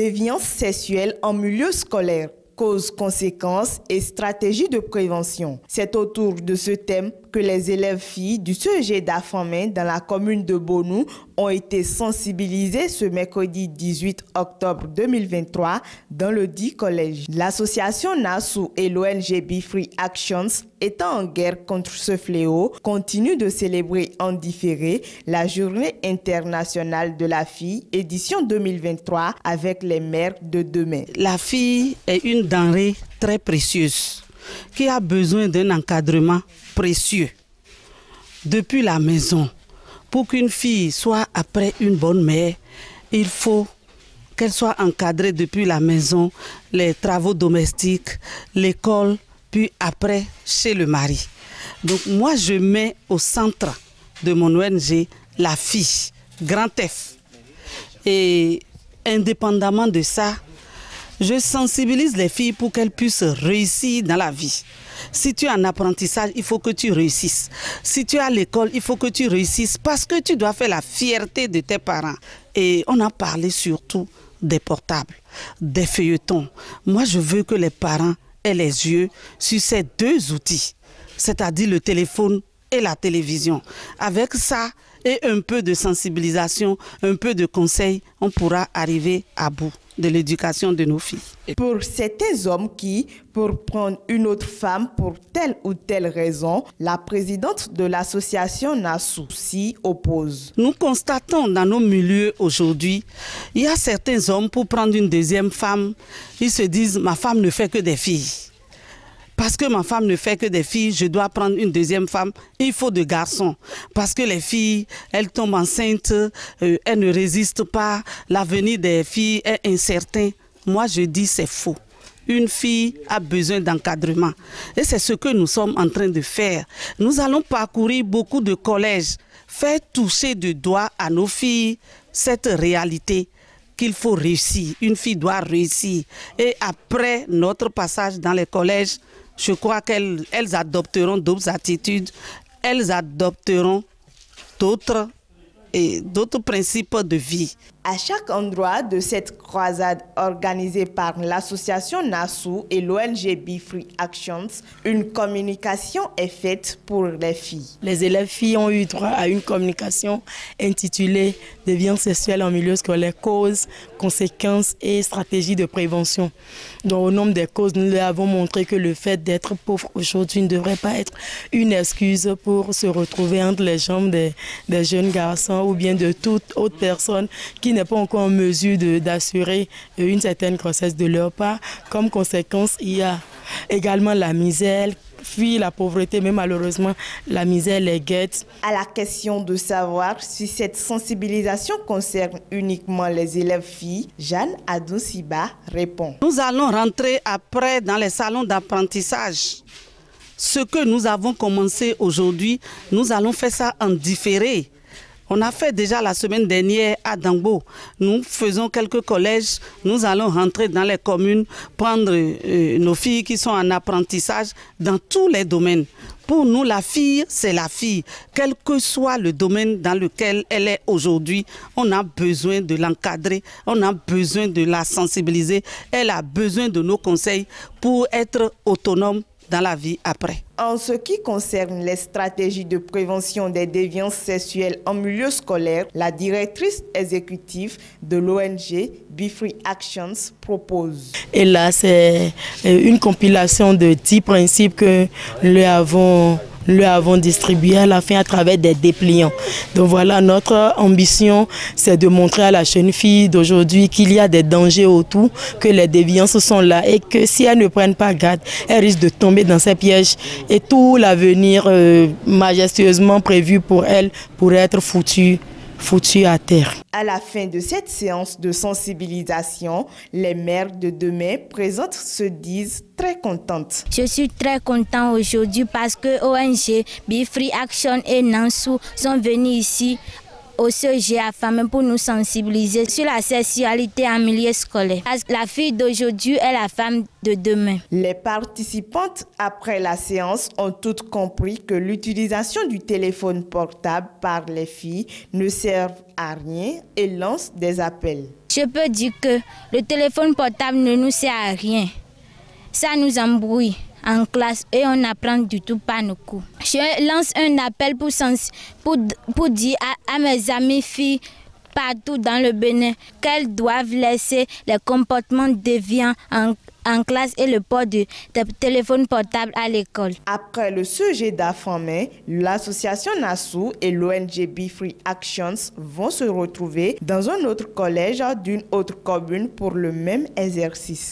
déviance sexuelle en milieu scolaire, causes, conséquences et stratégies de prévention. C'est autour de ce thème que les élèves filles du CEG d'Afamé dans la commune de Bonou ont été sensibilisés ce mercredi 18 octobre 2023 dans le dit collège. L'association NASSou et l'ONG Be Free Actions, étant en guerre contre ce fléau, continuent de célébrer en différé la Journée internationale de la fille, édition 2023, avec les mères de demain. La fille est une denrée très précieuse qui a besoin d'un encadrement précieux depuis la maison. Pour qu'une fille soit après une bonne mère, il faut qu'elle soit encadrée depuis la maison, les travaux domestiques, l'école, puis après chez le mari. Donc moi je mets au centre de mon ONG la fille, grand F. Et indépendamment de ça, je sensibilise les filles pour qu'elles puissent réussir dans la vie. Si tu es en apprentissage, il faut que tu réussisses. Si tu es à l'école, il faut que tu réussisses parce que tu dois faire la fierté de tes parents. Et on a parlé surtout des portables, des feuilletons. Moi, je veux que les parents aient les yeux sur ces deux outils, c'est-à-dire le téléphone et la télévision. Avec ça et un peu de sensibilisation, un peu de conseils, on pourra arriver à bout de l'éducation de nos filles. Pour certains hommes qui, pour prendre une autre femme pour telle ou telle raison, la présidente de l'association NASSou s'y oppose. Nous constatons dans nos milieux aujourd'hui, il y a certains hommes pour prendre une deuxième femme, ils se disent ma femme ne fait que des filles. Parce que ma femme ne fait que des filles, je dois prendre une deuxième femme, il faut de garçons. Parce que les filles, elles tombent enceintes, elles ne résistent pas, l'avenir des filles est incertain. Moi, je dis c'est faux. Une fille a besoin d'encadrement. Et c'est ce que nous sommes en train de faire. Nous allons parcourir beaucoup de collèges, faire toucher du doigt à nos filles cette réalité qu'il faut réussir. Une fille doit réussir. Et après notre passage dans les collèges, je crois qu'elles adopteront d'autres attitudes, elles adopteront d'autres principes de vie. À chaque endroit de cette croisade organisée par l'association NASSou et l'ONG Be Free Actions, une communication est faite pour les filles. Les élèves filles ont eu droit à une communication intitulée « Déviance sexuelle en milieu scolaire, causes, conséquences et stratégies de prévention ». Donc au nombre des causes, nous leur avons montré que le fait d'être pauvre aujourd'hui ne devrait pas être une excuse pour se retrouver entre les jambes des jeunes garçons ou bien de toute autre personne qui n'est pas encore en mesure d'assurer une certaine grossesse de leur part. Comme conséquence, il y a également la misère, puis la pauvreté, mais malheureusement, la misère les guette. À la question de savoir si cette sensibilisation concerne uniquement les élèves filles, Jeanne Adousiba répond. Nous allons rentrer après dans les salons d'apprentissage. Ce que nous avons commencé aujourd'hui, nous allons faire ça en différé. On a fait déjà la semaine dernière à Dangbo. Nous faisons quelques collèges. Nous allons rentrer dans les communes, prendre nos filles qui sont en apprentissage dans tous les domaines. Pour nous, la fille, c'est la fille. Quel que soit le domaine dans lequel elle est aujourd'hui, on a besoin de l'encadrer, on a besoin de la sensibiliser. Elle a besoin de nos conseils pour être autonome dans la vie après. En ce qui concerne les stratégies de prévention des déviances sexuelles en milieu scolaire, la directrice exécutive de l'ONG Be Free Actions propose. Et là, c'est une compilation de 10 principes que nous avons distribué à la fin à travers des dépliants. Donc voilà, notre ambition, c'est de montrer à la jeune fille d'aujourd'hui qu'il y a des dangers autour, que les déviances sont là et que si elles ne prennent pas garde, elles risquent de tomber dans ces pièges et tout l'avenir majestueusement prévu pour elles pourrait être foutu à terre. À la fin de cette séance de sensibilisation, les mères de demain présentes se disent très contentes. Je suis très content aujourd'hui parce que ONG Be Free Action et NASSou sont venus ici au CEG Afamé pour nous sensibiliser sur la sexualité en milieu scolaire. La fille d'aujourd'hui est la femme de demain. Les participantes, après la séance, ont toutes compris que l'utilisation du téléphone portable par les filles ne sert à rien et lancent des appels. Je peux dire que le téléphone portable ne nous sert à rien. Ça nous embrouille en classe et on n'apprend du tout pas nos cours. Je lance un appel pour dire à mes amies filles partout dans le Bénin qu'elles doivent laisser les comportements déviants en classe et le port de téléphone portable à l'école. Après le sujet d'Afamé, l'association Nassou et l'ONG Be Free Actions vont se retrouver dans un autre collège d'une autre commune pour le même exercice.